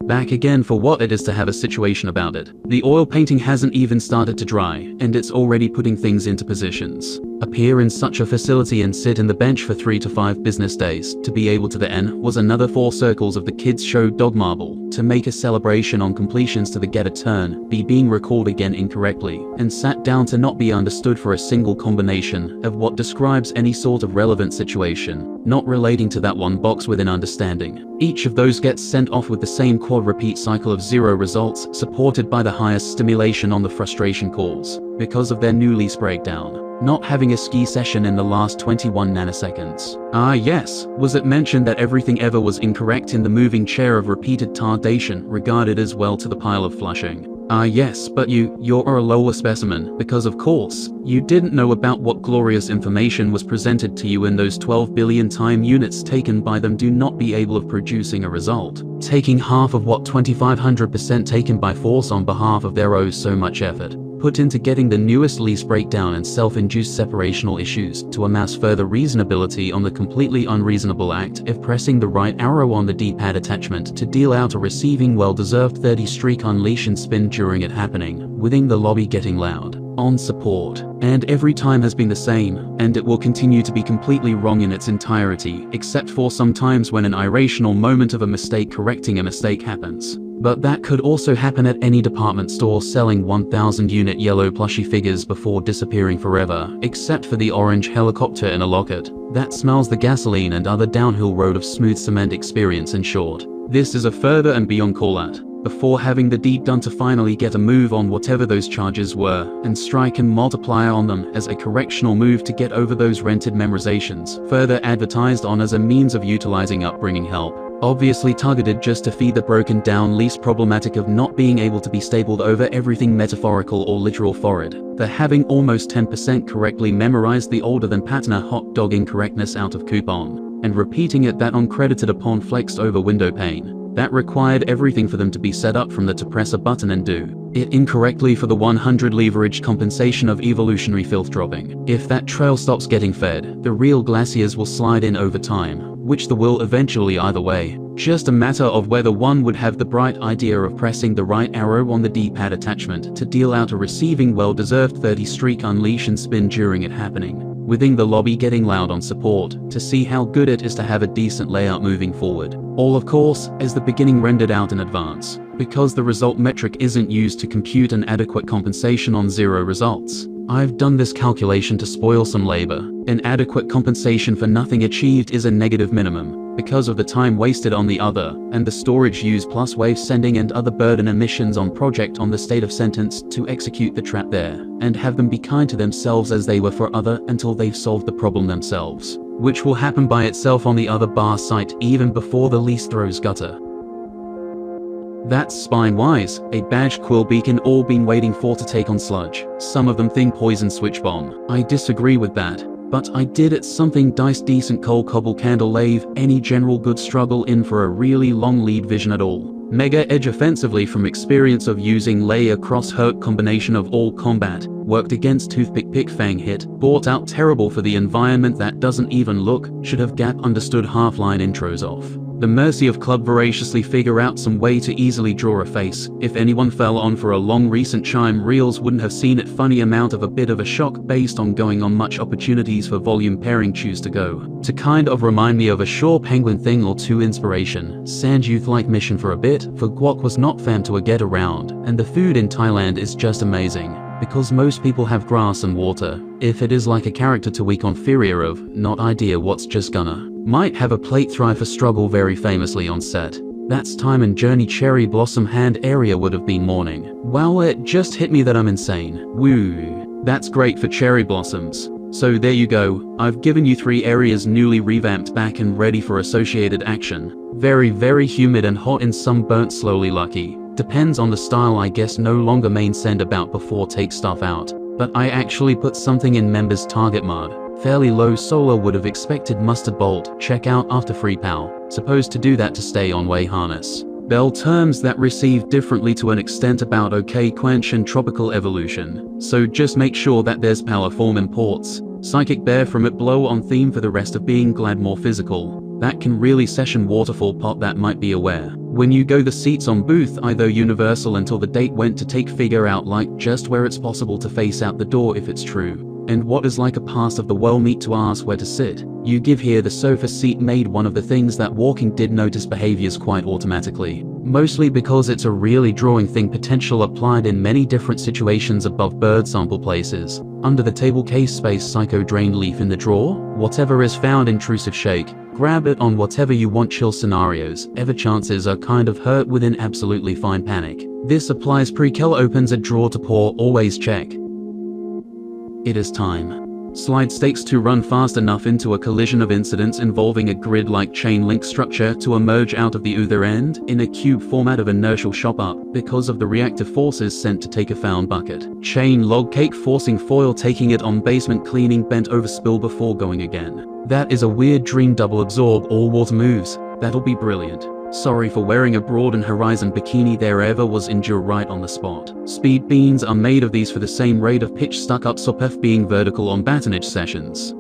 Back again for what it is to have a situation about it. The oil painting hasn't even started to dry, and it's already putting things into positions. Appear in such a facility and sit in the bench for 3 to 5 business days to be able to then was another 4 circles of the kids show dog marble to make a celebration on completions to the get a turn, being recalled again incorrectly, and sat down to not be understood for a single combination of what describes any sort of relevant situation, not relating to that one box within understanding. Each of those gets sent off with the same quad repeat cycle of 0 results, supported by the highest stimulation on the frustration calls, because of their new lease breakdown. Not having a ski session in the last 21 nanoseconds. Ah yes, was it mentioned that everything ever was incorrect in the moving chair of repeated tardation regarded as well to the pile of flushing? Ah yes, but you're a lower specimen, because of course, you didn't know about what glorious information was presented to you in those 12 billion time units taken by them do not be able of producing a result. Taking half of what 2500% taken by force on behalf of their oh so much effort put into getting the newest lease breakdown and self-induced separational issues to amass further reasonability on the completely unreasonable act of pressing the right arrow on the D-pad attachment to deal out a receiving well-deserved 30 streak unleash and spin during it happening, within the lobby getting loud, on support, and every time has been the same, and it will continue to be completely wrong in its entirety, except for some times when an irrational moment of a mistake correcting a mistake happens. But that could also happen at any department store selling 1000 unit yellow plushie figures before disappearing forever, except for the orange helicopter in a locket that smells the gasoline and other downhill road of smooth cement experience. In short, this is a further and beyond call out, before having the deed done to finally get a move on whatever those charges were, and strike and multiply on them as a correctional move to get over those rented memorizations, further advertised on as a means of utilizing upbringing help. Obviously targeted just to feed the broken down least problematic of not being able to be stabled over everything metaphorical or literal forward. The having almost 10% correctly memorized the older than patina hot dog incorrectness out of coupon, and repeating it that uncredited upon flexed over window pane. That required everything for them to be set up from the to press a button and do it incorrectly for the 100 leverage compensation of evolutionary filth dropping. If that trail stops getting fed, the real glaciers will slide in over time, which they will eventually either way. Just a matter of whether one would have the bright idea of pressing the right arrow on the D-pad attachment to deal out a receiving well-deserved 30 streak unleash and spin during it happening, within the lobby getting loud on support, to see how good it is to have a decent layout moving forward. All of course, as the beginning rendered out in advance, because the result metric isn't used to compute an adequate compensation on 0 results. I've done this calculation to spoil some labor. An adequate compensation for nothing achieved is a negative minimum, because of the time wasted on the other, and the storage used plus wave sending and other burden emissions on project on the state of sentence to execute the trap there, and have them be kind to themselves as they were for other until they've solved the problem themselves, which will happen by itself on the other bar site even before the lease throws gutter. That's spine-wise, a badged quill beacon all been waiting for to take on sludge. Some of them think poison switch bomb. I disagree with that, but I did it something dice decent coal cobble candle lave any general good struggle in for a really long lead vision at all. Mega edge offensively from experience of using lay across hurt combination of all combat, worked against toothpick pick fang hit, bought out terrible for the environment that doesn't even look, should have gap understood half-line intros off. The mercy of club voraciously figure out some way to easily draw a face. If anyone fell on for a long recent chime reels wouldn't have seen it funny amount of a bit of a shock based on going on much opportunities for volume pairing choose to go. To kind of remind me of a Shaw Penguin thing or two inspiration, Sand Youth like mission for a bit, for guac was not fam to a get around, and the food in Thailand is just amazing. Because most people have grass and water, if it is like a character to weak inferior of, not idea what's just gonna. Might have a plate thrive for struggle very famously on set. That's time and journey cherry blossom hand area would have been morning. Wow, it just hit me that I'm insane. Woo. That's great for cherry blossoms. So there you go, I've given you 3 areas newly revamped back and ready for associated action. Very very humid and hot in some burnt slowly lucky. Depends on the style I guess no longer main send about before take stuff out. But I actually put something in members target mode. Fairly low solar would have expected mustard bolt, check out after free pal, supposed to do that to stay on way harness. Bell terms that receive differently to an extent about OK quench and tropical evolution, so just make sure that there's power form imports. Psychic bear from it blow on theme for the rest of being glad more physical. That can really session waterfall pot that might be aware. When you go the seats on booth either universal until the date went to take figure out like just where it's possible to face out the door if it's true. And what is like a pass of the well meet to ask where to sit. You give here the sofa seat made one of the things that Walking did notice behaviors quite automatically. Mostly because it's a really drawing thing potential applied in many different situations above bird sample places. Under the table case space psycho drained leaf in the drawer, whatever is found intrusive shake. Grab it on whatever you want chill scenarios, ever chances are kind of hurt within absolutely fine panic. This applies pre-kill opens a drawer to pour always check. It is time. Slide stakes to run fast enough into a collision of incidents involving a grid-like chain link structure to emerge out of the other end in a cube format of inertial shop up because of the reactive forces sent to take a found bucket. Chain log cake forcing foil taking it on basement cleaning bent over spill before going again. That is a weird dream double absorb all water moves. That'll be brilliant. Sorry for wearing a broad and horizon bikini there ever was endure right on the spot. Speed beans are made of these for the same rate of pitch stuck up sopef being vertical on batonage sessions.